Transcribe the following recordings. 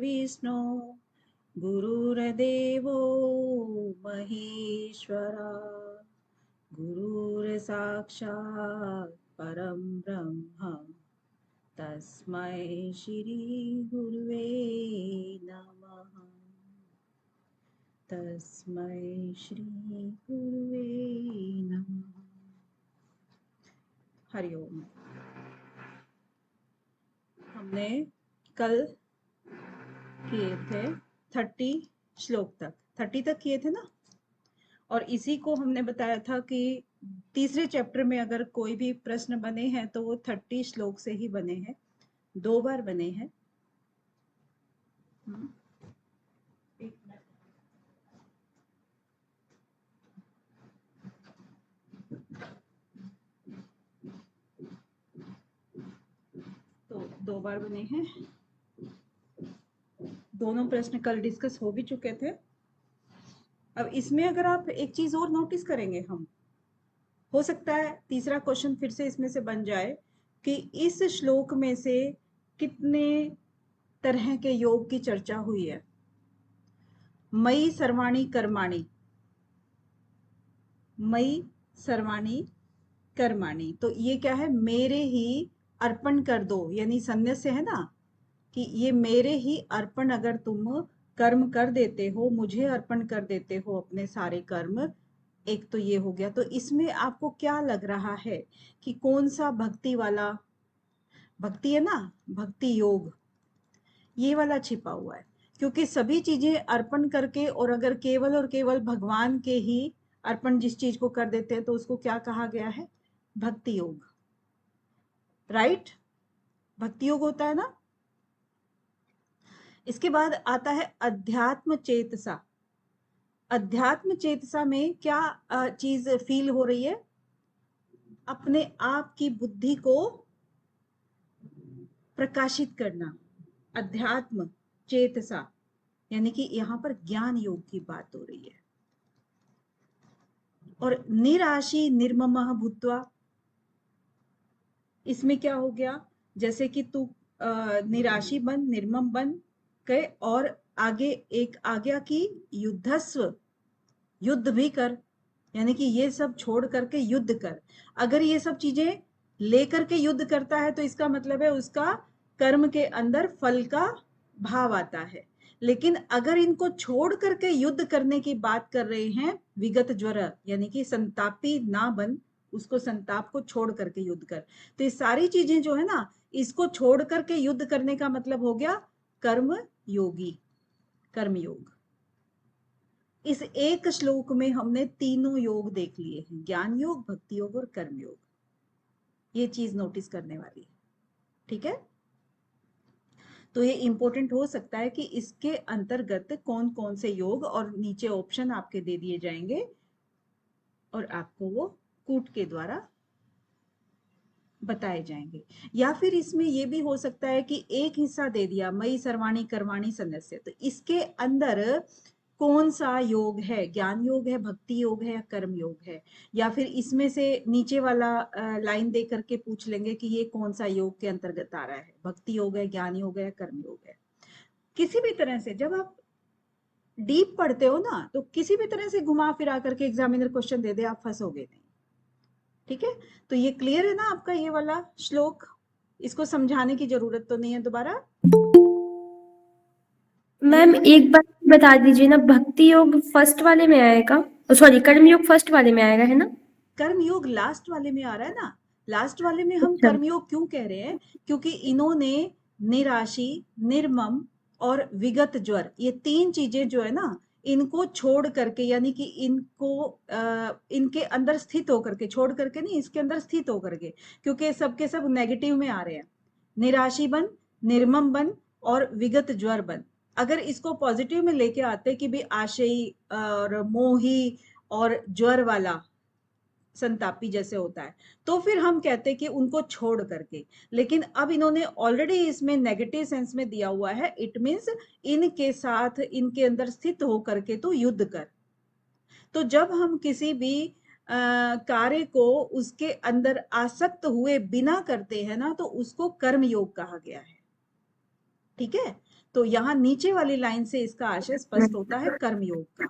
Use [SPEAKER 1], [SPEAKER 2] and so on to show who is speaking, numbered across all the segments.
[SPEAKER 1] गुरुर्विष्णु गुरुर्देवो महेश्वरा गुरुर्साक्षात् परं ब्रह्म तस्मै श्री गुरुवे नमः। तस्मै श्री गुरुवे नमः। हरिओम। हमने कल किए थे 30 श्लोक तक, 30 तक किए थे ना, और इसी को हमने बताया था कि तीसरे चैप्टर में अगर कोई भी प्रश्न बने हैं तो वो 30 श्लोक से ही बने हैं, 2 बार बने हैं। एक मिनट, तो 2 बार बने हैं। दोनों प्रश्न कल डिस्कस हो भी चुके थे। अब इसमें अगर आप एक चीज और नोटिस करेंगे, हम हो सकता है तीसरा क्वेश्चन फिर से इसमें से बन जाए कि इस श्लोक में से कितने तरह के योग की चर्चा हुई है। मयि सर्वाणि कर्माणि, मयि सर्वाणि कर्माणि, तो ये क्या है, मेरे ही अर्पण कर दो, यानी संन्यास्य है ना, कि ये मेरे ही अर्पण अगर तुम कर्म कर देते हो, मुझे अर्पण कर देते हो अपने सारे कर्म। एक तो ये हो गया। तो इसमें आपको क्या लग रहा है कि कौन सा भक्ति वाला, भक्ति है ना, भक्ति योग, ये वाला छिपा हुआ है। क्योंकि सभी चीजें अर्पण करके, और अगर केवल और केवल भगवान के ही अर्पण जिस चीज को कर देते हैं तो उसको क्या कहा गया है, भक्ति योग। राइट, भक्ति योग होता है ना। इसके बाद आता है अध्यात्म चेतसा। अध्यात्म चेतसा में क्या चीज फील हो रही है, अपने आप की बुद्धि को प्रकाशित करना। अध्यात्म चेतसा यानी कि यहां पर ज्ञान योग की बात हो रही है। और निराशी निर्ममः भूत्वा, इसमें क्या हो गया, जैसे कि तू निराशी बन, निर्मम बन गए, और आगे एक आ गया कि युद्धस्व, युद्ध भी कर, यानी कि ये सब छोड़ करके युद्ध कर। अगर ये सब चीजें लेकर के युद्ध करता है तो इसका मतलब है उसका कर्म के अंदर फल का भाव आता है। लेकिन अगर इनको छोड़ करके युद्ध करने की बात कर रहे हैं, विगत ज्वर, यानी कि संतापी ना बन, उसको संताप को छोड़ करके युद्ध कर। तो ये सारी चीजें जो है ना, इसको छोड़ करके युद्ध करने का मतलब हो गया कर्म योगी, कर्म योग। इस एक श्लोक में हमने तीनों योग देख लिए हैं, ज्ञान योग, भक्ति योग और कर्म योग। ये चीज नोटिस करने वाली है, ठीक है। तो ये इंपॉर्टेंट हो सकता है कि इसके अंतर्गत कौन कौन से योग, और नीचे ऑप्शन आपके दे दिए जाएंगे और आपको वो कूट के द्वारा बताए जाएंगे। या फिर इसमें ये भी हो सकता है कि एक हिस्सा दे दिया मयि सर्वाणि कर्माणि संन्यस्य, तो इसके अंदर कौन सा योग है, ज्ञान योग है, भक्ति योग है, या कर्म योग है। या फिर इसमें से नीचे वाला लाइन दे करके पूछ लेंगे कि ये कौन सा योग के अंतर्गत आ रहा है, भक्ति योग है, ज्ञान योग है, कर्म योग है। किसी भी तरह से जब आप डीप पढ़ते हो ना, तो किसी भी तरह से घुमा फिरा करके एग्जामिनर क्वेश्चन दे दे, आप फंसोगे नहीं, ठीक है। तो ये क्लियर है ना आपका ये वाला श्लोक, इसको समझाने की जरूरत तो नहीं है दोबारा।
[SPEAKER 2] मैम एक बार बता दीजिए ना, भक्ति योग फर्स्ट वाले में आएगा, सॉरी कर्म योग फर्स्ट वाले में आएगा, है ना?
[SPEAKER 1] कर्म योग लास्ट वाले में आ रहा है ना। लास्ट वाले में हम
[SPEAKER 2] अच्छा।
[SPEAKER 1] कर्म योग क्यों कह रहे हैं, क्योंकि इन्होंने निराशी, निर्मम और विगत ज्वर, ये तीन चीजें जो है ना, इनको छोड़ करके, यानी कि इनको इनके अंदर स्थित होकर के, छोड़ करके नहीं, इसके अंदर स्थित होकर के, क्योंकि सबके सब नेगेटिव में आ रहे हैं। निराशी बन, निर्मम बन और विगत ज्वर बन। अगर इसको पॉजिटिव में लेके आते कि भी आशयी और मोही और ज्वर वाला, संतापी जैसे होता है, तो फिर हम कहते कि उनको छोड़ करके। लेकिन अब इन्होंने ऑलरेडी इसमें नेगेटिव सेंस में दिया हुआ है, इट मीन्स इनके साथ, इनके अंदर स्थित होकर के तो युद्ध कर। तो जब हम किसी भी कार्य को उसके अंदर आसक्त हुए बिना करते हैं ना, तो उसको कर्म योग कहा गया है, ठीक है, तो यहाँ नीचे वाली लाइन से इसका आशय स्पष्ट होता है कर्मयोग का।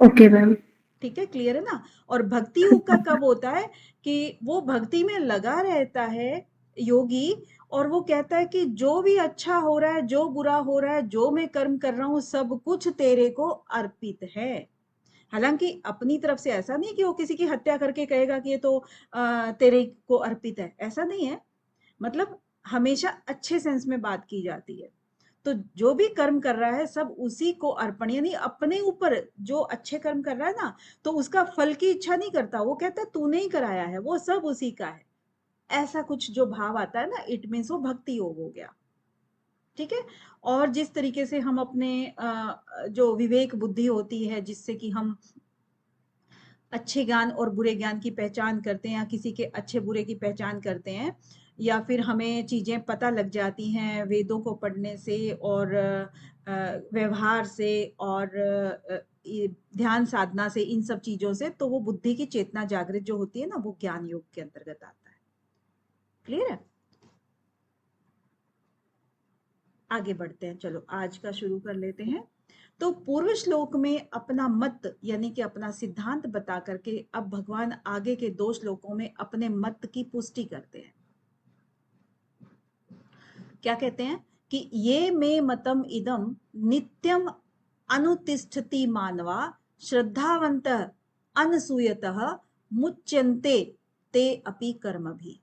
[SPEAKER 2] Okay ma'am.
[SPEAKER 1] ठीक है, क्लियर है ना। और भक्ति योग का कब होता है कि वो भक्ति में लगा रहता है योगी, और वो कहता है कि जो भी अच्छा हो रहा है, जो बुरा हो रहा है, जो मैं कर्म कर रहा हूं, सब कुछ तेरे को अर्पित है। हालांकि अपनी तरफ से ऐसा नहीं कि वो किसी की हत्या करके कहेगा कि ये तो तेरे को अर्पित है, ऐसा नहीं है। मतलब हमेशा अच्छे सेंस में बात की जाती है। तो जो भी कर्म कर रहा है सब उसी को अर्पण, यानी अपने ऊपर जो अच्छे कर्म कर रहा है ना, तो उसका फल की इच्छा नहीं करता, वो कहता है तूने ही कराया है, वो सब उसी का है। ऐसा कुछ जो भाव आता है ना, इट मीन्स वो भक्ति योग हो गया। ठीक है। और जिस तरीके से हम अपने जो विवेक बुद्धि होती है, जिससे कि हम अच्छे ज्ञान और बुरे ज्ञान की पहचान करते हैं, या किसी के अच्छे बुरे की पहचान करते हैं, या फिर हमें चीजें पता लग जाती हैं वेदों को पढ़ने से और व्यवहार से और ध्यान साधना से, इन सब चीजों से, तो वो बुद्धि की चेतना जागृत जो होती है ना, वो ज्ञान योग के अंतर्गत आता है। क्लियर है। आगे बढ़ते हैं, चलो आज का शुरू कर लेते हैं। तो पूर्व श्लोक में अपना मत यानी कि अपना सिद्धांत बता करके अब भगवान आगे के 2 श्लोकों में अपने मत की पुष्टि करते हैं। क्या कहते हैं कि ये मे मतम इदम नित्यम अनुतिष्ठति मानवा श्रद्धावंत अनसूयतः मुच्यन्ते ते अपि कर्म भी।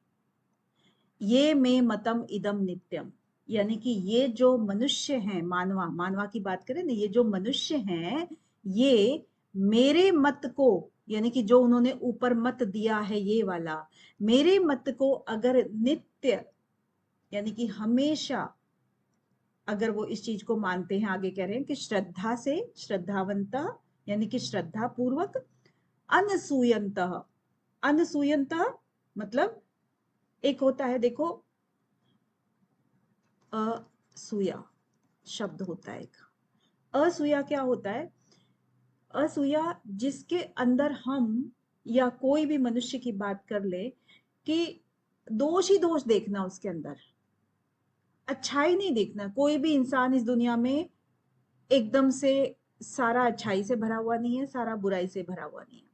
[SPEAKER 1] ये मे मतम इदम नित्यम, यानी कि ये जो मनुष्य हैं, मानवा की बात करें ना, ये जो मनुष्य हैं, ये मेरे मत को, यानी कि जो उन्होंने ऊपर मत दिया है ये वाला, मेरे मत को अगर नित्य यानी कि हमेशा अगर वो इस चीज को मानते हैं, आगे कह रहे हैं कि श्रद्धा से, श्रद्धावंत यानी कि श्रद्धा पूर्वक, अनसूयंत, अनसूयंत मतलब एक होता है, देखो असूया शब्द होता है एक, असूया क्या होता है, असूया जिसके अंदर हम या कोई भी मनुष्य की बात कर ले कि दोष ही दोष देखना, उसके अंदर अच्छाई नहीं देखना। कोई भी इंसान इस दुनिया में एकदम से सारा अच्छाई से भरा हुआ नहीं है, सारा बुराई से भरा हुआ नहीं है,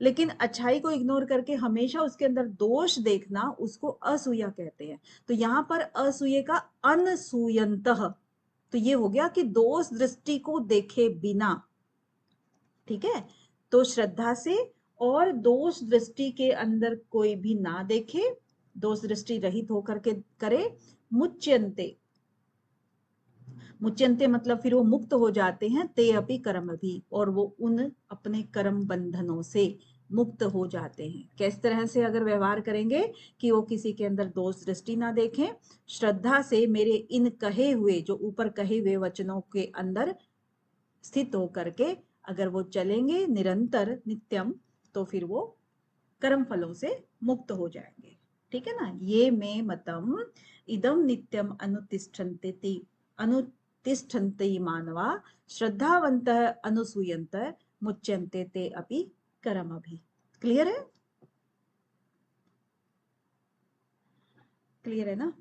[SPEAKER 1] लेकिन अच्छाई को इग्नोर करके हमेशा उसके अंदर दोष देखना, उसको असूया कहते हैं। तो यहां पर असूये का अनसूयंतः, तो ये हो गया कि दोष दृष्टि को देखे बिना। ठीक है, तो श्रद्धा से और दोष दृष्टि के अंदर कोई भी ना देखे, दोष दृष्टि रहित होकर के करे, मुच्यन्ते, मुच्यन्ते मतलब फिर वो मुक्त हो जाते हैं, ते अपि कर्म भी, और वो उन अपने कर्म बंधनों से मुक्त हो जाते हैं। किस तरह से अगर व्यवहार करेंगे कि वो किसी के अंदर दोष दृष्टि ना देखें, श्रद्धा से मेरे इन कहे हुए, जो ऊपर कहे हुए वचनों के अंदर स्थित होकर के अगर वो चलेंगे निरंतर नित्यम, तो फिर वो कर्म फलों से मुक्त हो जाएंगे। ठीक है ना। ये मे मतम इदम नित्यम अनुतिष्ठन्ति मानवा श्रद्धावन्तः अनुसूयन्त मुच्यन्ते ते अपि कर्म भी। क्लियर है, क्लियर है ना।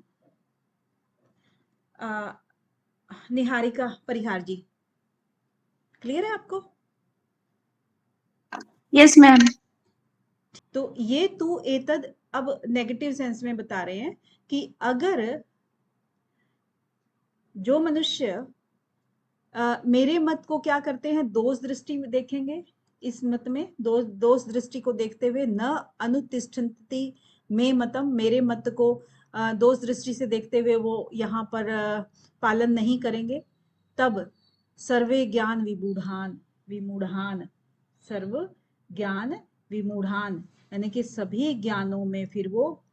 [SPEAKER 1] निहारिका परिहार जी, क्लियर है आपको।
[SPEAKER 2] Yes ma'am.
[SPEAKER 1] तो ये तू एतद अब नेगेटिव सेंस में बता रहे हैं कि अगर जो मनुष्य मेरे मत को क्या करते हैं, दोष दृष्टि में देखेंगे, इस मत में दोष दृष्टि को देखते हुए न अनुतिष्ठन्ति मे मतम, मेरे मत को दोष दृष्टि से देखते हुए वो यहाँ पर पालन नहीं करेंगे, तब सर्वे ज्ञान विमूढ़ान, विमूढ़ान, सर्व ज्ञान विमूढ़ान, यानी कि सभी ज्ञानों में फिर वो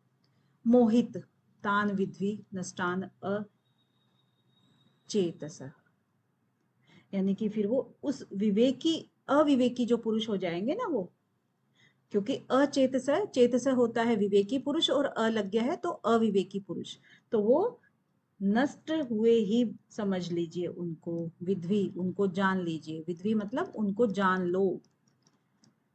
[SPEAKER 1] मोहित, तान विद्वि नष्टान अचेतस, यानी कि फिर वो उस विवेकी, अविवेकी जो पुरुष हो जाएंगे ना वो, क्योंकि अचेतस, चेतस होता है विवेकी पुरुष और अलज्ञ है तो अविवेकी पुरुष, तो वो नष्ट हुए ही समझ लीजिए उनको, विद्वी उनको जान लीजिए, विद्वी मतलब उनको जान लो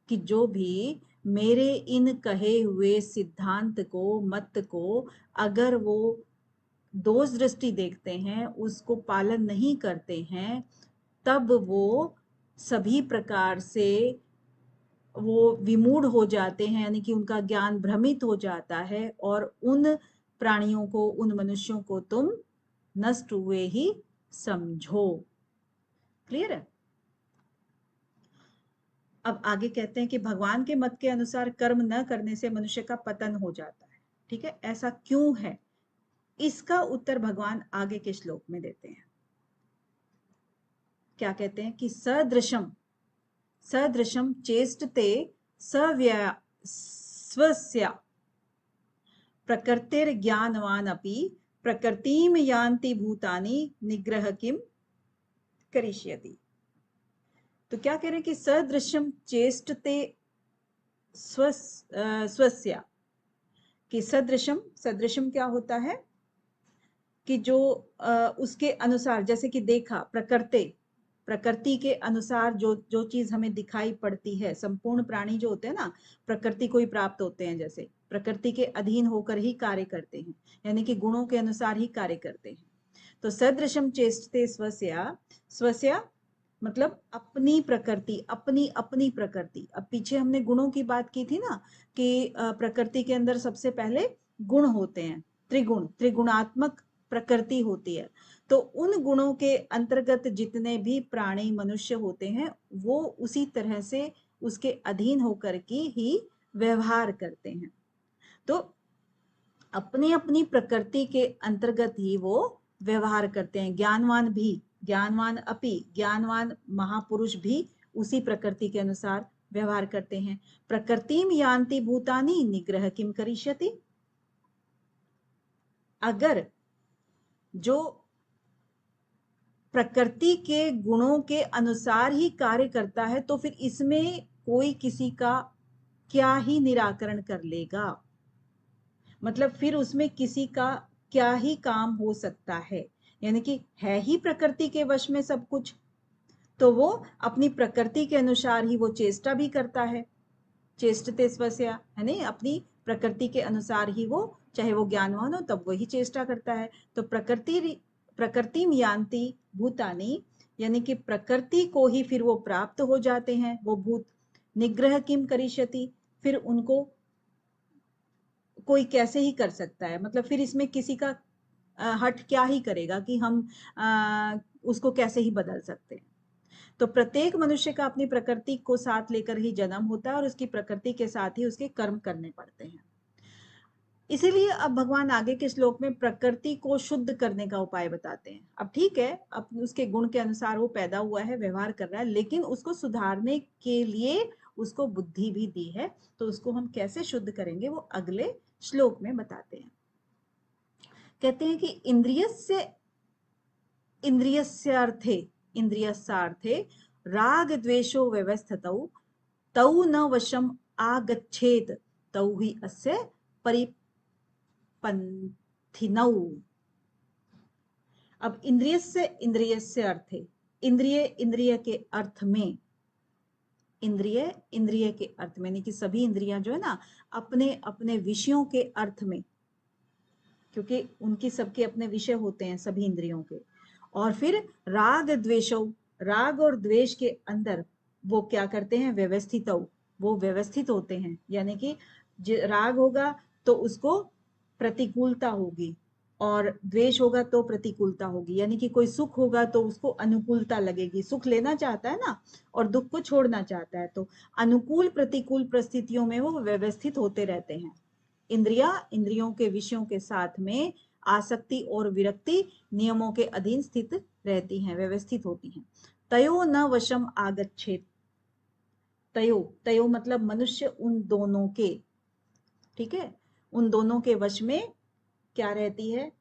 [SPEAKER 1] कि जो भी मेरे इन कहे हुए सिद्धांत को, मत को अगर वो दोष दृष्टि देखते हैं, उसको पालन नहीं करते हैं, तब वो सभी प्रकार से वो विमूढ़ हो जाते हैं, यानी कि उनका ज्ञान भ्रमित हो जाता है, और उन प्राणियों को, उन मनुष्यों को तुम नष्ट हुए ही समझो। क्लियर है? अब आगे कहते हैं कि भगवान के मत के अनुसार कर्म न करने से मनुष्य का पतन हो जाता है। ठीक है, ऐसा क्यों है? इसका उत्तर भगवान आगे के श्लोक में देते हैं। क्या कहते हैं कि सदृशम सदृशम चेष्टते सव्यया स्वस्य प्रकृतिर्ज्ञानवान अपि प्रकृतिम यान्ति भूतानि निग्रह किम करिष्यति। तो क्या कह रहे हैं कि सदृशम चेष्टते स्वस्य, कि सदृशम, सदृशम क्या होता है कि जो उसके अनुसार, जैसे कि देखा, प्रकृति के अनुसार जो जो चीज हमें दिखाई पड़ती है, संपूर्ण प्राणी जो होते हैं ना, प्रकृति को ही प्राप्त होते हैं, जैसे प्रकृति के अधीन होकर ही कार्य करते हैं, यानी कि गुणों के अनुसार ही कार्य करते हैं। तो सदृशम चेष्टते स्वस्या, स्वस्या मतलब अपनी प्रकृति, अपनी अपनी प्रकृति। अब पीछे हमने गुणों की बात की थी ना, कि प्रकृति के अंदर सबसे पहले गुण होते हैं, त्रिगुण, त्रिगुणात्मक प्रकृति होती है। तो उन गुणों के अंतर्गत जितने भी प्राणी मनुष्य होते हैं, वो उसी तरह से उसके अधीन होकर के ही व्यवहार करते हैं। तो अपनी अपनी प्रकृति के अंतर्गत ही वो व्यवहार करते हैं। ज्ञानवान भी, ज्ञानवान अपि, ज्ञानवान महापुरुष भी उसी प्रकृति के अनुसार व्यवहार करते हैं। प्रकृतिम यान्ति भूतानि निग्रह किम करिष्यति। अगर जो प्रकृति के गुणों के अनुसार ही कार्य करता है, तो फिर इसमें कोई किसी का क्या ही निराकरण कर लेगा, मतलब फिर उसमें किसी का क्या ही काम हो सकता है। यानी कि है ही प्रकृति के वश में सब कुछ, तो वो अपनी प्रकृति के अनुसार ही वो चेष्टा भी करता है। चेष्टते स्वस्या, है नहीं, अपनी प्रकृति के अनुसार ही वो, चाहे वो ज्ञानवान हो तब वही चेष्टा करता है। तो प्रकृतिम यान्ति भूतानि, यानी कि प्रकृति को ही फिर वो प्राप्त हो जाते हैं, वो भूत। निग्रह किम करिष्यति, फिर उनको कोई कैसे ही कर सकता है, मतलब फिर इसमें किसी का हट क्या ही करेगा कि हम उसको कैसे ही बदल सकते हैं। तो प्रत्येक मनुष्य का अपनी प्रकृति को साथ लेकर ही जन्म होता है, और उसकी प्रकृति के साथ ही उसके कर्म करने पड़ते हैं। इसीलिए अब भगवान आगे के श्लोक में प्रकृति को शुद्ध करने का उपाय बताते हैं। अब ठीक है, अब उसके गुण के अनुसार वो पैदा हुआ है, व्यवहार कर रहा है, लेकिन उसको सुधारने के लिए उसको बुद्धि भी दी है, तो उसको हम कैसे शुद्ध करेंगे वो अगले श्लोक में बताते हैं। कहते हैं कि इंद्रियस्यार्थे राग द्वेषो व्यवस्थितौ तौ न वशम आगच्छेत तौ हि अस्य परिपन्थिनौ। अब इंद्रियस्य अर्थे, इंद्रिय के अर्थ में, इंद्रिय के अर्थ में, यानी कि सभी इंद्रियां जो है ना, अपने अपने विषयों के अर्थ में, क्योंकि उनकी सबके अपने विषय होते हैं सभी इंद्रियों के। और फिर राग द्वेषो, राग और द्वेष के अंदर वो क्या करते हैं, व्यवस्थित, वो व्यवस्थित होते हैं। यानी कि राग होगा तो उसको प्रतिकूलता होगी, और द्वेष होगा तो प्रतिकूलता होगी। यानी कि कोई सुख होगा तो उसको अनुकूलता लगेगी, सुख लेना चाहता है ना, और दुख को छोड़ना चाहता है, तो अनुकूल प्रतिकूल परिस्थितियों में वो व्यवस्थित होते रहते हैं। इंद्रियों के विषयों के साथ में आसक्ति और विरक्ति नियमों के अधीन स्थित रहती हैं, व्यवस्थित होती हैं। तयो न वशम आगच्छेत, तयो मतलब मनुष्य उन दोनों के, ठीक है, उन दोनों के वश में क्या रहती है,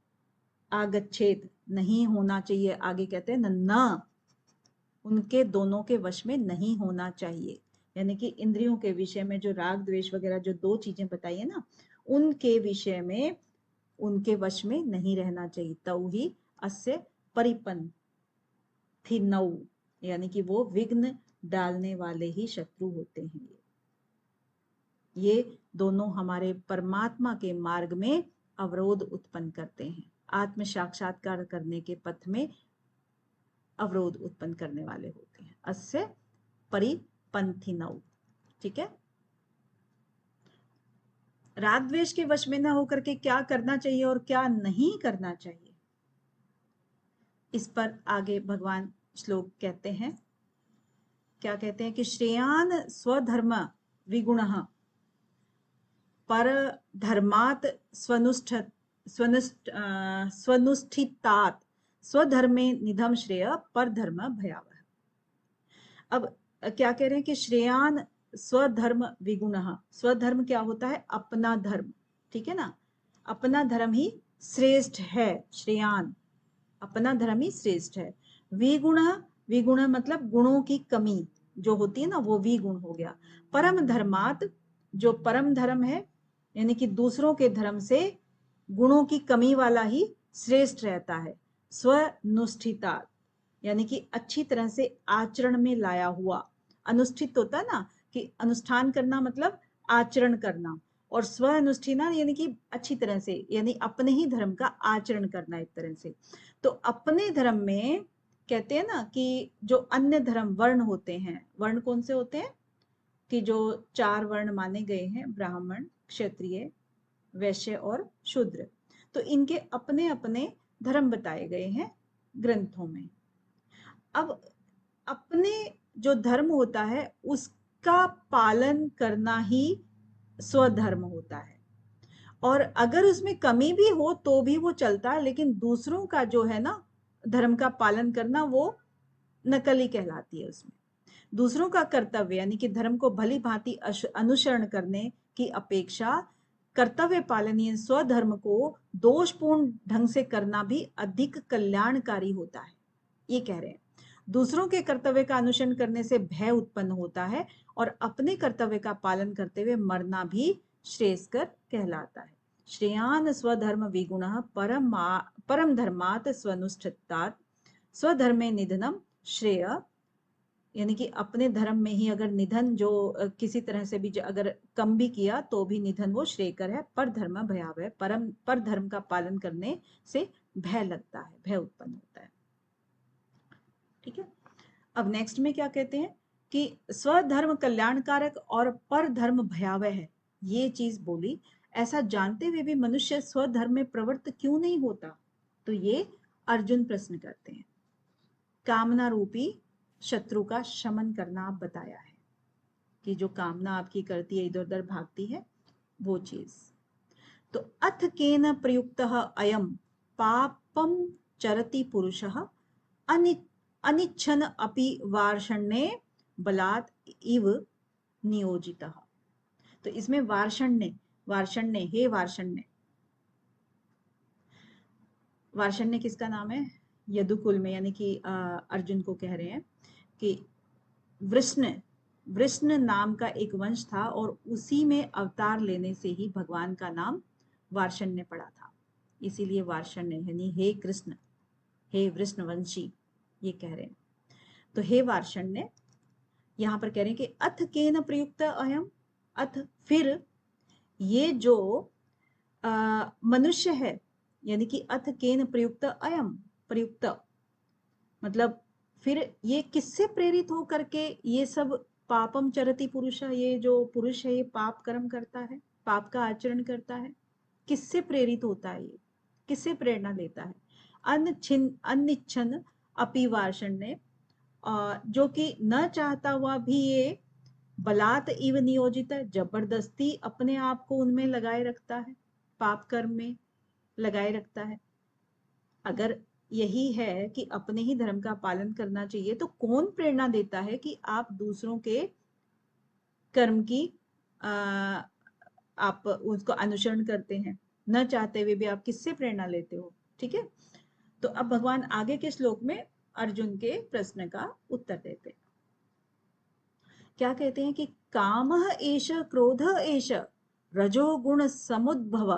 [SPEAKER 1] आगच्छेत, नहीं होना चाहिए। आगे कहते हैं न, उनके दोनों के वश में नहीं होना चाहिए। यानी कि इंद्रियों के विषय में जो राग द्वेष वगैरह जो दो चीजें बताई है ना, उनके विषय में उनके वश में नहीं रहना चाहिए। तौ ही अस्य परिपन्थिनौ, यानी कि वो विघ्न डालने वाले ही शत्रु होते हैं। ये दोनों हमारे परमात्मा के मार्ग में अवरोध उत्पन्न करते हैं। आत्म साक्षात्कार करने के पथ में अवरोध उत्पन्न करने वाले होते हैं। अस्य परिपंथिनौ, ठीक है। राग द्वेष के वश में न होकर के क्या करना चाहिए और क्या नहीं करना चाहिए, इस पर आगे भगवान श्लोक कहते हैं। क्या कहते हैं कि श्रेयान स्वधर्म विगुणः पर धर्मात् स्वनुष्ठितात् स्वधर्मे निधम श्रेय पर धर्म भयावह। अब क्या कह रहे हैं कि श्रेयान स्वधर्म विगुणः, स्वधर्म क्या होता है? अपना धर्म, ठीक है ना। अपना धर्म ही श्रेष्ठ है, श्रेयान अपना धर्म ही श्रेष्ठ है। विगुण, विगुण मतलब गुणों की कमी जो होती है ना, वो विगुण हो गया। परम धर्मात, जो परम धर्म है यानी कि दूसरों के धर्म से गुणों की कमी वाला ही श्रेष्ठ रहता है। स्वनुष्ठिता यानी कि अच्छी तरह से आचरण में लाया हुआ। अनुष्ठित होता है ना कि अनुष्ठान करना मतलब आचरण करना, और स्व अनुष्ठिना यानी कि अच्छी तरह से, यानी अपने ही धर्म का आचरण करना एक तरह से। तो अपने धर्म में कहते हैं ना कि जो अन्य धर्म वर्ण होते हैं, वर्ण कौन से होते हैं कि जो 4 वर्ण माने गए हैं, ब्राह्मण, क्षत्रिय, वैश्य और शूद्र, तो इनके अपने अपने धर्म बताए गए हैं ग्रंथों में। अब अपने जो धर्म होता है उसका पालन करना ही स्वधर्म होता है, और अगर उसमें कमी भी हो तो भी वो चलता है, लेकिन दूसरों का जो है ना धर्म का पालन करना, वो नकली कहलाती है। उसमें दूसरों का कर्तव्य यानी कि धर्म को भली भांति अनुसरण करने की अपेक्षा कर्तव्य पालनीय स्वधर्म को दोषपूर्ण ढंग से करना भी अधिक कल्याणकारी होता है, ये कह रहे हैं। दूसरों के कर्तव्य का अनुसरण करने से भय उत्पन्न होता है, और अपने कर्तव्य का पालन करते हुए मरना भी श्रेयस्कर कहलाता है। श्रेयान स्वधर्म विगुणः परम धर्मात् स्वनुष्ठितात् स्वधर्मे निधनम श्रेय, यानी कि अपने धर्म में ही अगर निधन जो किसी तरह से भी अगर कम भी किया तो भी निधन वो श्रेयकर है। पर धर्म भयावह, पर धर्म का पालन करने से भय लगता है, भय उत्पन्न होता है, ठीक है। अब नेक्स्ट में क्या कहते हैं कि स्वधर्म कल्याणकारक और पर धर्म भयावह है, ये चीज बोली। ऐसा जानते हुए भी मनुष्य स्वधर्म में प्रवृत्त क्यों नहीं होता? तो ये अर्जुन प्रश्न करते हैं। कामना रूपी शत्रु का शमन करना आप बताया है कि जो कामना आपकी करती है, इधर उधर भागती है, वो चीज। तो अथ केन प्रयुक्तः अयम पापम चरति पुरुषः अनिच्छन अपि वार्षण्ये बलात् इव नियोजितः। तो इसमें वार्षण्य, वार्षण्य, हे वार्षण्य, वार्षण्य किसका नाम है? यदुकुल में, यानी कि अर्जुन को कह रहे हैं कि वृष्ण, वृष्ण नाम का एक वंश था, और उसी में अवतार लेने से ही भगवान का नाम वार्षण्य पड़ा था, इसीलिए वार्षण्य यानी हे कृष्ण, हे वृष्णवंशी, ये कह रहे हैं। तो हे वार्षण्य, यहां पर कह रहे हैं कि अथ केन प्रयुक्त अयम, अथ फिर ये जो मनुष्य है, यानी कि अथ केन प्रयुक्त अयम, प्रयुक्त मतलब फिर ये किससे प्रेरित हो करके ये सब पापम चरति पुरुष, ये जो पुरुष है ये पाप कर्म करता है, पाप का आचरण करता है, किससे प्रेरित होता है? ये किससे प्रेरणा लेता है? अनिच्छन अपि वार्षण्य, जो कि न चाहता हुआ भी ये बलात् इव नियोजित है, जबरदस्ती अपने आप को उनमें लगाए रखता है, पाप कर्म में लगाए रखता है। अगर यही है कि अपने ही धर्म का पालन करना चाहिए, तो कौन प्रेरणा देता है कि आप दूसरों के कर्म की आप उसको अनुसरण करते हैं? न चाहते हुए भी आप किससे प्रेरणा लेते हो? ठीक है। तो अब भगवान आगे के श्लोक में अर्जुन के प्रश्न का उत्तर देते हैं। क्या कहते हैं कि कामः एष क्रोधः एष रजोगुण समुद्भव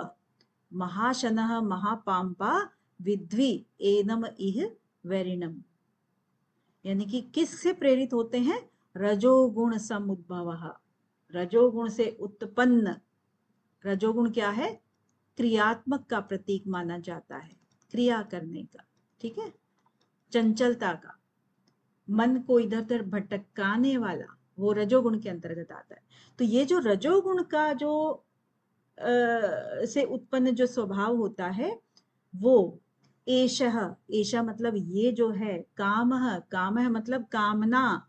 [SPEAKER 1] महाशनः महापाम्पा विद्वी एनम इह वैरिणम, यानी कि किससे प्रेरित होते हैं? रजोगुण समुद्भवः, रजोगुण से उत्पन्न। रजोगुण क्या है? क्रियात्मक का प्रतीक माना जाता है, क्रिया करने का, ठीक है, चंचलता का, मन को इधर उधर भटकाने वाला, वो रजोगुण के अंतर्गत आता है। तो ये जो रजोगुण का जो से उत्पन्न जो स्वभाव होता है वो एषः, एषा मतलब ये जो है, कामः, कामः मतलब कामना,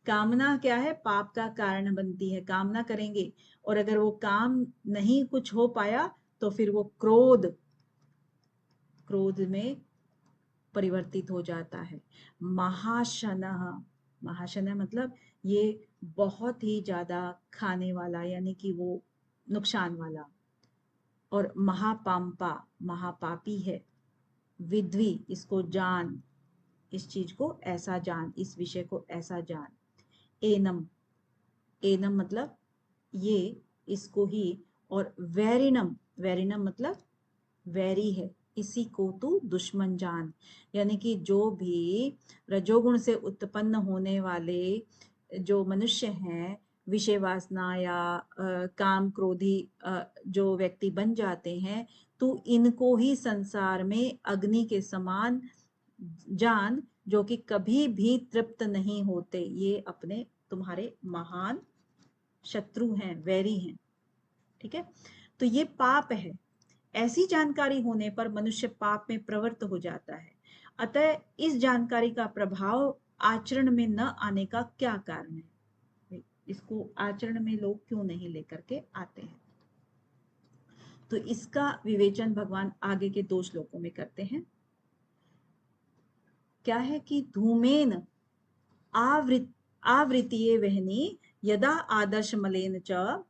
[SPEAKER 1] कामना क्या है, पाप का कारण बनती है, कामना करेंगे और अगर वो काम नहीं कुछ हो पाया तो फिर वो क्रोध, क्रोध में परिवर्तित हो जाता है। महाशनः, महाशनः मतलब ये बहुत ही ज्यादा खाने वाला, यानी कि वो नुकसान वाला। और महापांपा, महापापी है। विद्वी, इसको जान, इस चीज को ऐसा जान, इस विषय को ऐसा जान। एनम, एनम मतलब ये, इसको ही। और वैरिणम, वैरिणम मतलब वैरी है, इसी को तू दुश्मन जान। यानी कि जो भी रजोगुण से उत्पन्न होने वाले जो मनुष्य हैं, विषय वासना या काम क्रोधी जो व्यक्ति बन जाते हैं, तू इनको ही संसार में अग्नि के समान जान, जो कि कभी भी तृप्त नहीं होते। ये अपने तुम्हारे महान शत्रु हैं, वैरी हैं, ठीक है। तो ये पाप है। ऐसी जानकारी होने पर मनुष्य पाप में प्रवृत्त हो जाता है। अतः इस जानकारी का प्रभाव आचरण में न आने का क्या कारण है? इसको आचरण में लोग क्यों नहीं लेकर के आते हैं? तो इसका विवेचन भगवान आगे के 2 श्लोकों में करते हैं। क्या है कि धूमेन आवृतीये वहनी यदा आदर्श मलेन च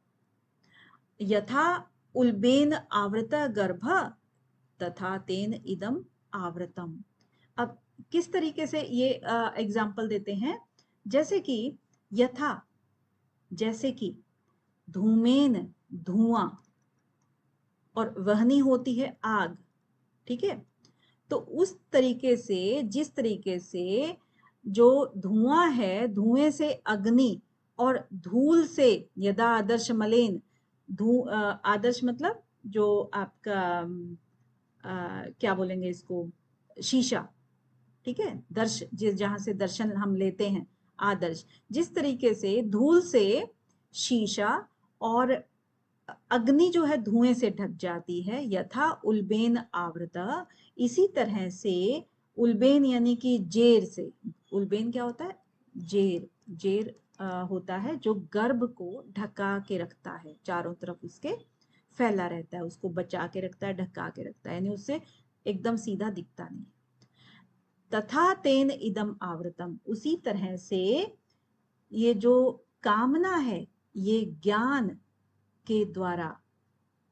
[SPEAKER 1] यथा उल्बेन आवृत गर्भ तथा तेन इदम आवृतम। अब किस तरीके से ये एग्जाम्पल देते हैं? जैसे कि यथा, जैसे कि धूमेन, धुआं, और वहनी होती है आग, ठीक है। तो उस तरीके से, जिस तरीके से जो धुआं है, धुएं से अग्नि, और धूल से यदा आदर्श मलेन, आदर्श मतलब जो आपका क्या बोलेंगे इसको, शीशा, ठीक है, दर्श, जहां से दर्शन हम लेते हैं, आदर्श। जिस तरीके से धूल से शीशा और अग्नि जो है धुएं से ढक जाती है, यथा उल्बेन आवृता, इसी तरह से उल्बेन यानी कि जेर से, उल्बेन क्या होता है, जेर, जेर होता है जो गर्भ को ढका के रखता है, चारों तरफ उसके फैला रहता है, उसको बचा के रखता है, ढका के रखता है, यानी उससे एकदम सीधा दिखता नहीं। तथा तेन इदम आवृतम, उसी तरह से ये जो कामना है, ये ज्ञान के द्वारा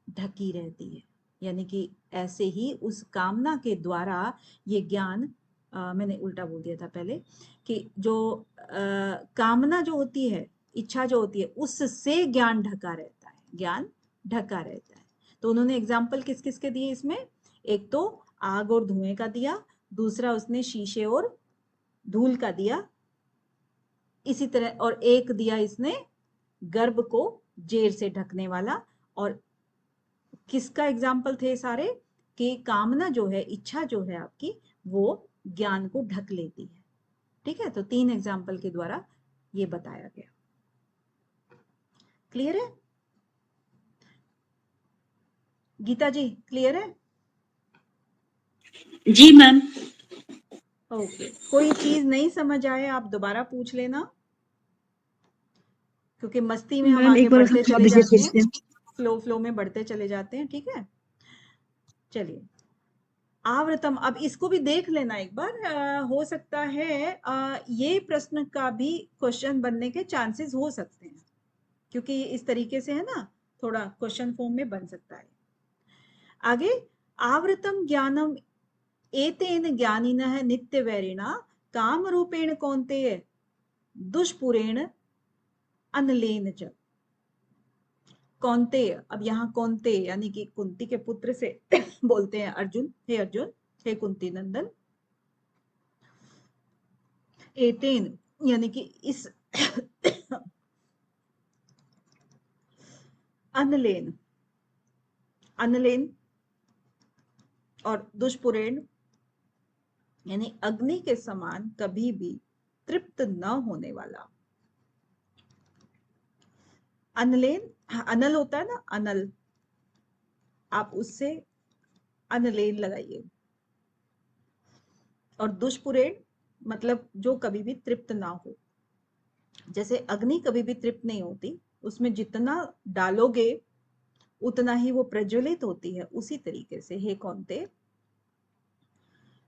[SPEAKER 1] ढकी रहती है। यानी कि ऐसे ही उस कामना के द्वारा ये ज्ञान, मैंने उल्टा बोल दिया था पहले, कि जो कामना जो होती है, इच्छा जो होती है, उससे ज्ञान ढका रहता है, ज्ञान ढका रहता है। तो उन्होंने एग्जाम्पल किस किस के दिए इसमें? एक तो आग और धुएं का दिया, दूसरा उसने शीशे और धूल का दिया, इसी तरह, और एक दिया इसने गर्भ को जेर से ढकने वाला। और किसका एग्जाम्पल थे सारे? कि कामना जो है, इच्छा जो है आपकी, वो ज्ञान को ढक लेती है, ठीक है। तो 3 एग्जाम्पल के द्वारा ये बताया गया। क्लियर है गीता जी? क्लियर है?
[SPEAKER 3] जी मैम।
[SPEAKER 1] ओके, कोई चीज नहीं समझ आए आप दोबारा पूछ लेना, क्योंकि मस्ती में हम
[SPEAKER 3] मैम
[SPEAKER 1] आगे
[SPEAKER 3] एक बार
[SPEAKER 1] बढ़ते
[SPEAKER 3] बता
[SPEAKER 1] चले
[SPEAKER 3] दीजिए
[SPEAKER 1] जाते
[SPEAKER 3] फिर
[SPEAKER 1] हैं,
[SPEAKER 3] से।
[SPEAKER 1] फ्लो में बढ़ते चले जाते हैं, ठीक है। चलिए, आवृतम, अब इसको भी देख लेना एक बार, हो सकता है ये प्रश्न का भी क्वेश्चन बनने के चांसेस हो सकते हैं, क्योंकि ये इस तरीके से है ना, थोड़ा क्वेश्चन फॉर्म में बन सकता है। आगे, आवृतम ज्ञानम एतेन ज्ञानिनः नित्यवैरिणा काम रूपेण कौन्तेय दुष्पुरेण अनलेन च। कौन्तेय, अब यहाँ कौन्तेय यानी कि कुंती के पुत्र से बोलते हैं अर्जुन, हे अर्जुन, हे कुंती नंदन। एतेन यानी कि इस अनलेन, अनलेन और दुष्पुरेण यानी अग्नि के समान कभी भी तृप्त न होने वाला। अनलेन अनल होता है ना, अनल, आप उससे अनलेन लगाइए। और दुष्पुरेण मतलब जो कभी भी तृप्त ना हो। जैसे अग्नि कभी भी तृप्त नहीं होती, उसमें जितना डालोगे उतना ही वो प्रज्वलित होती है। उसी तरीके से हे कौन्ते,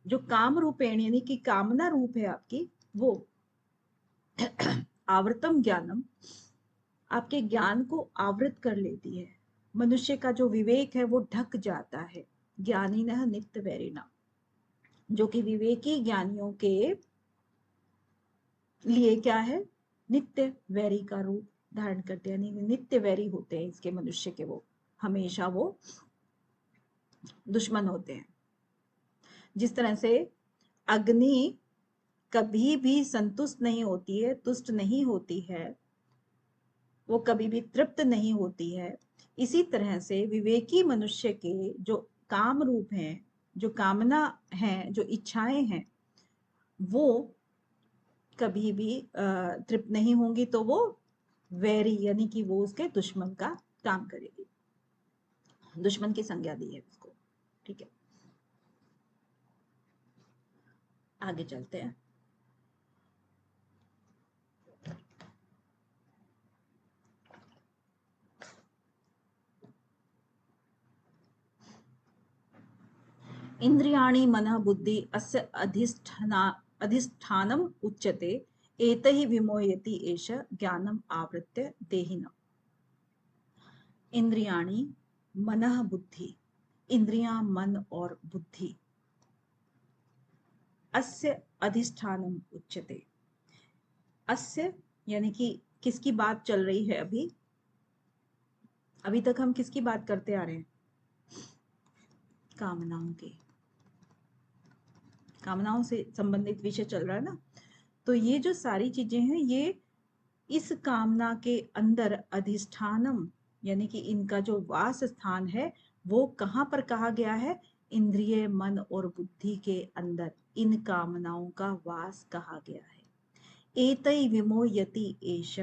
[SPEAKER 1] जो काम रूपेण यानी कि कामना रूप है आपकी, वो आवृतम ज्ञानम आपके ज्ञान को आवृत कर लेती है। मनुष्य का जो विवेक है वो ढक जाता है। ज्ञानिनः नित्य वैरिणा, जो कि विवेकी ज्ञानियों के लिए क्या है, नित्य वैरी का रूप धारण करते हैं, यानी नित्य वैरी होते हैं इसके मनुष्य के, वो हमेशा वो दुश्मन होते हैं। जिस तरह से अग्नि कभी भी संतुष्ट नहीं होती है, तुष्ट नहीं होती है, वो कभी भी तृप्त नहीं होती है, इसी तरह से विवेकी मनुष्य के जो काम रूप हैं, जो कामना है, जो इच्छाएं हैं, वो कभी भी तृप्त नहीं होंगी, तो वो वैरी यानी कि वो उसके दुश्मन का काम करेगी। दुश्मन की संज्ञा दी है उसको। ठीक है, आगे चलते हैं। इंद्रियाणि मनः बुद्धि अस्य अधिष्ठानम उच्यते, एतैः विमोहयति एष ज्ञानम आवृत्य देहिनम्। इंद्रियाणि मनः बुद्धि, इंद्रियां, मन और बुद्धि, अस्य अधिष्ठानम उच्यते। अस्य यानी कि किसकी बात चल रही है अभी? अभी तक हम किसकी बात करते आ रहे हैं? कामनाओं की, कामनाओं से संबंधित विषय चल रहा है ना। तो ये जो सारी चीजें हैं, ये इस कामना के अंदर अधिष्ठानम यानी कि इनका जो वास स्थान है, वो कहाँ पर कहा गया है? इंद्रिय, मन और बुद्धि के अंदर इन कामनाओं का वास कहा गया है। एतै विमोहयति एष,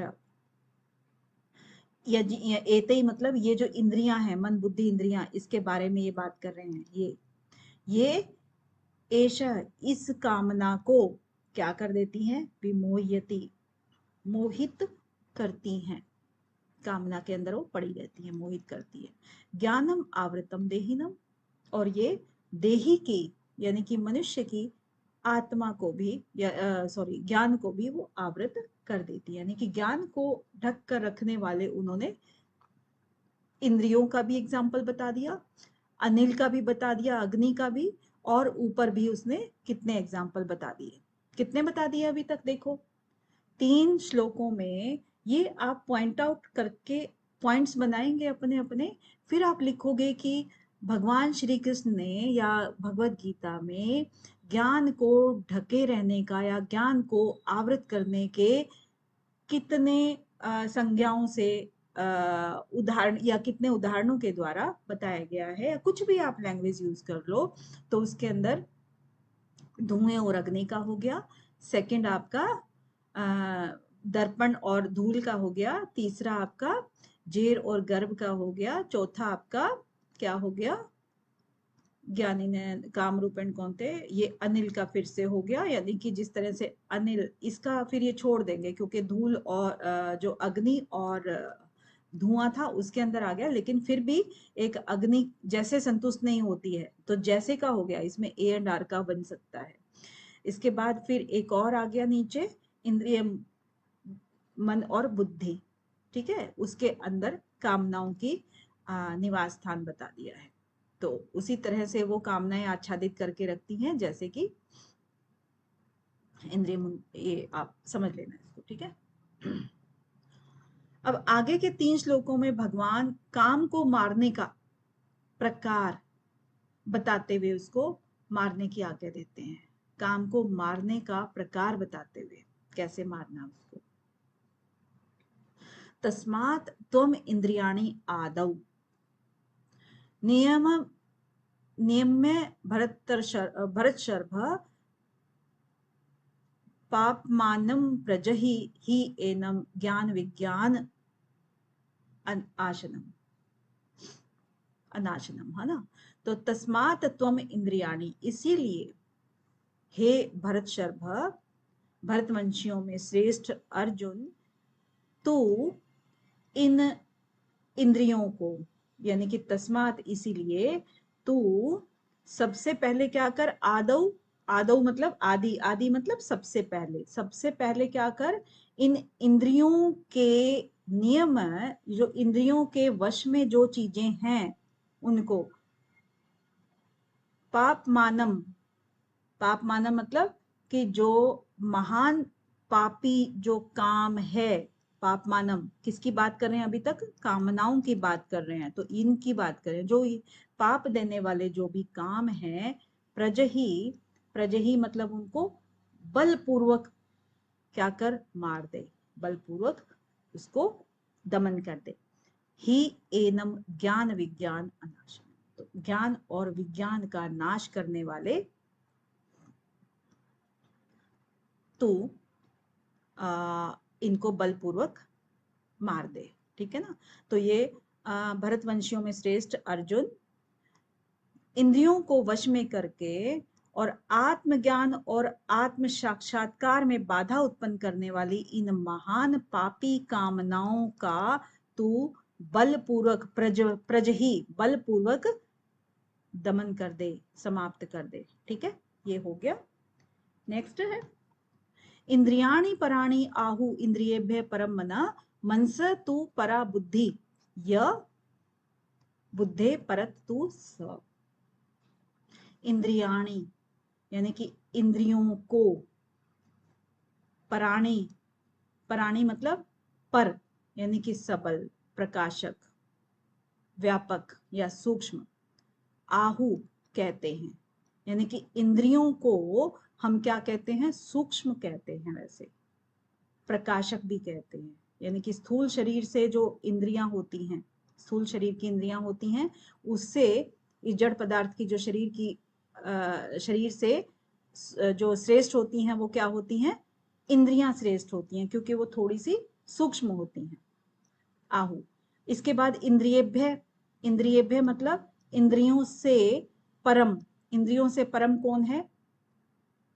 [SPEAKER 1] एतै मतलब ये जो इंद्रियां हैं, मन बुद्धि इंद्रियां, इसके बारे में ये बात कर रहे हैं। ये एष इस कामना को क्या कर देती हैं? विमोहयति, मोहित करती हैं। कामना के अंदर वो पड़ी रहती है, मोहित करती है। ज्ञानम आवृतम देहिनम, और ये देही की यानी कि मनुष्य की आत्मा को भी सॉरी ज्ञान को भी वो आवृत कर देती है। यानी कि ज्ञान को ढक कर रखने वाले उन्होंने इंद्रियों का भी एग्जाम्पल बता दिया, अनिल का भी बता दिया, अग्नि का भी, और ऊपर भी उसने कितने एग्जाम्पल बता दिए। कितने बता दिए अभी तक? देखो 3 श्लोकों में ये आप पॉइंट आउट करके पॉइंट्स बनाएंगे अपने अपने, फिर आप लिखोगे कि भगवान श्री कृष्ण ने या भगवत गीता में ज्ञान को ढके रहने का या ज्ञान को आवृत करने के कितने संज्ञाओं से उदाहरण या कितने उदाहरणों के द्वारा बताया गया है, या कुछ भी आप लैंग्वेज यूज कर लो, तो उसके अंदर धुएं और अग्नि का हो गया, सेकंड आपका दर्पण और धूल का हो गया, तीसरा आपका जेर और गर्भ का हो गया, चौथा आपका क्या हो गया? ज्ञानी ने काम रूपेण कौन थे? ये अनिल का फिर से हो गया। यानी कि जिस तरह से अनिल, इसका फिर ये छोड़ देंगे क्योंकि धूल और जो अग्नि और धुआं था उसके अंदर आ गया, लेकिन फिर भी एक अग्नि जैसे संतुष्ट नहीं होती है, तो जैसे का हो गया, इसमें ए एंड आर का बन सकता है। इसके बाद फिर एक और आ गया नीचे, इंद्रिय, मन और बुद्धि। ठीक है, उसके अंदर कामनाओं की निवास स्थान बता दिया है। तो उसी तरह से वो कामनाएं आच्छादित करके रखती हैं, जैसे कि इंद्रिय, ये आप समझ लेना इसको। ठीक है, अब आगे के 3 श्लोकों में भगवान काम को मारने का प्रकार बताते हुए उसको मारने की आज्ञा देते हैं। काम को मारने का प्रकार बताते हुए कैसे मारना उसको। तस्मात् त्वम इंद्रियाणि आदौ नियम नियम्य भरत शर्भ पापमानं प्रजहि हि एनं ज्ञान विज्ञान आशनम अनाशनम, है ना। तो तस्मात् त्वम इंद्रियाणि, इसीलिए हे भरत शर्भ, भरतवंशियों में श्रेष्ठ अर्जुन, तू इन इंद्रियों को, यानी कि तस्मात इसीलिए, तू सबसे पहले क्या कर, आदौ, आदौ मतलब आदि, आदि मतलब सबसे पहले, सबसे पहले क्या कर, इन इंद्रियों के नियम, जो इंद्रियों के वश में जो चीजें हैं उनको, पाप मानम, पाप मानम मतलब कि जो महान पापी जो काम है, पाप मानम किसकी बात कर रहे हैं, अभी तक कामनाओं की बात कर रहे हैं, तो इनकी बात करें, जो पाप देने वाले जो भी काम है, प्रजही, प्रजही मतलब उनको बलपूर्वक क्या कर, मार दे, बलपूर्वक उसको दमन कर दे। ही एनम ज्ञान विज्ञान अनाश, तो ज्ञान और विज्ञान का नाश करने वाले तू इनको बलपूर्वक मार दे, ठीक है ना। तो ये भरतवंशियों में श्रेष्ठ अर्जुन, इंद्रियों को वश में करके और आत्मज्ञान और आत्म साक्षात्कार में बाधा उत्पन्न करने वाली इन महान पापी कामनाओं का तू बलपूर्वक प्रजही, बलपूर्वक दमन कर दे, समाप्त कर दे, ठीक है। ये हो गया। नेक्स्ट है इंद्रियाणि पराणि आहु इंद्रियेभ्य परम मना मनस तु परा बुद्धि य बुद्धे परत तु स। इंद्रियाणि यानी कि इंद्रियों को, पराणि, पराणि मतलब पर, यानी कि सबल, प्रकाशक, व्यापक या सूक्ष्म, आहु कहते हैं, यानी कि इंद्रियों को हम क्या कहते हैं, सूक्ष्म कहते हैं, वैसे प्रकाशक भी कहते हैं। यानी कि स्थूल शरीर से जो इंद्रियां होती हैं, स्थूल शरीर की इंद्रियां होती हैं, उससे इस जड़ पदार्थ की जो शरीर की शरीर से जो श्रेष्ठ होती हैं वो क्या होती हैं, इंद्रियां श्रेष्ठ होती हैं, क्योंकि वो थोड़ी सी सूक्ष्म होती हैं, आहु। इसके बाद इंद्रियेभ्य, इंद्रियेभ्य मतलब इंद्रियों से परम, इंद्रियों से परम कौन है,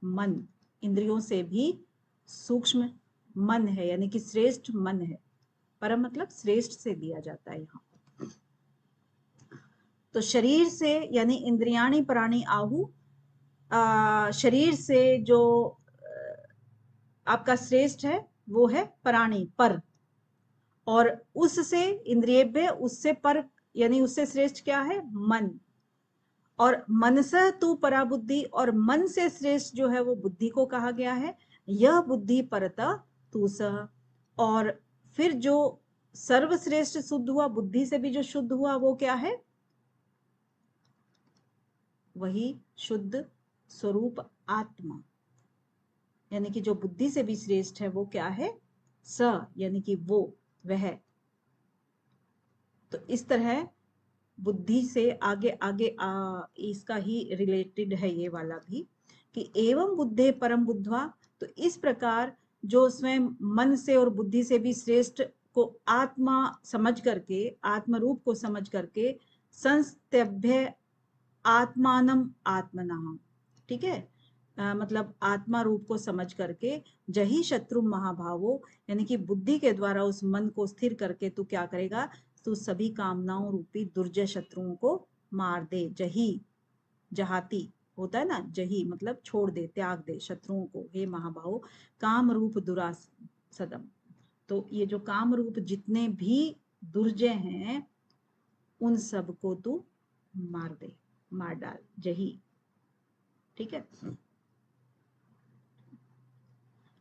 [SPEAKER 1] मन, इंद्रियों से भी सूक्ष्म मन है, यानी कि श्रेष्ठ मन है, परम मतलब श्रेष्ठ से दिया जाता है यहाँ। तो शरीर से यानी इंद्रियाणि प्राणी आहु, शरीर से जो आपका श्रेष्ठ है वो है प्राणी, पर, और उससे इंद्रियेभ्य, उससे पर यानी उससे श्रेष्ठ क्या है, मन, और मनसः तू पराबुद्धि, और मन से श्रेष्ठ जो है वो बुद्धि को कहा गया है, यह बुद्धि परता तू सह। और फिर जो सर्वश्रेष्ठ शुद्ध हुआ, बुद्धि से भी जो शुद्ध हुआ वो क्या है, वही शुद्ध स्वरूप आत्मा, यानी कि जो बुद्धि से भी श्रेष्ठ है वो क्या है, स, यानी कि वो, वह। तो इस तरह बुद्धि से आगे आगे इसका ही रिलेटेड है ये वाला भी, कि एवं बुद्धे परम बुद्धवा, तो इस प्रकार जो स्वयं मन से और बुद्धि से भी श्रेष्ठ को आत्मा समझ करके, आत्म रूप को समझ करके, संस्तभ्य आत्मानम आत्मना, ठीक है, मतलब आत्मा रूप को समझ करके, जही शत्रु महाभावो, यानी कि बुद्धि के द्वारा उस मन को स्थिर करके तू क्या करेगा, तू सभी कामनाओं रूपी दुर्जय शत्रुओं को मार दे। जही, जहाती होता है ना, जही मतलब छोड़ दे, त्याग दे शत्रुओं को, हे महाभाव, काम रूप दुरासदम, तो ये जो काम रूप जितने भी दुर्जय हैं उन सबको तू मार दे, मार डाल, जही, ठीक है।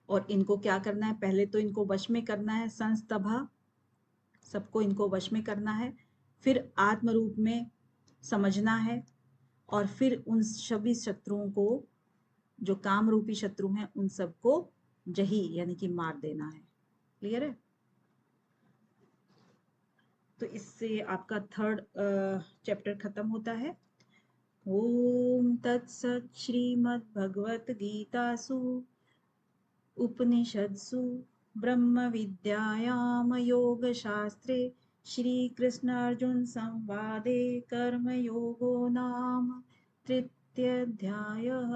[SPEAKER 1] और इनको क्या करना है, पहले तो इनको वश में करना है, संस्तभा, सबको इनको वश में करना है, फिर आत्म रूप में समझना है, और फिर उन सभी शत्रुओं को, जो काम रूपी शत्रु हैं, उन सबको जही यानी कि मार देना है। क्लियर है। तो इससे आपका थर्ड चैप्टर खत्म होता है। ॐ तत्सत् श्रीमद्भगवद्गीतासु उपनिषत्सु ब्रह्मविद्यायां योगशास्त्रे श्रीकृष्णार्जुनसंवादे कर्मयोगो नाम तृतीयोऽध्यायः।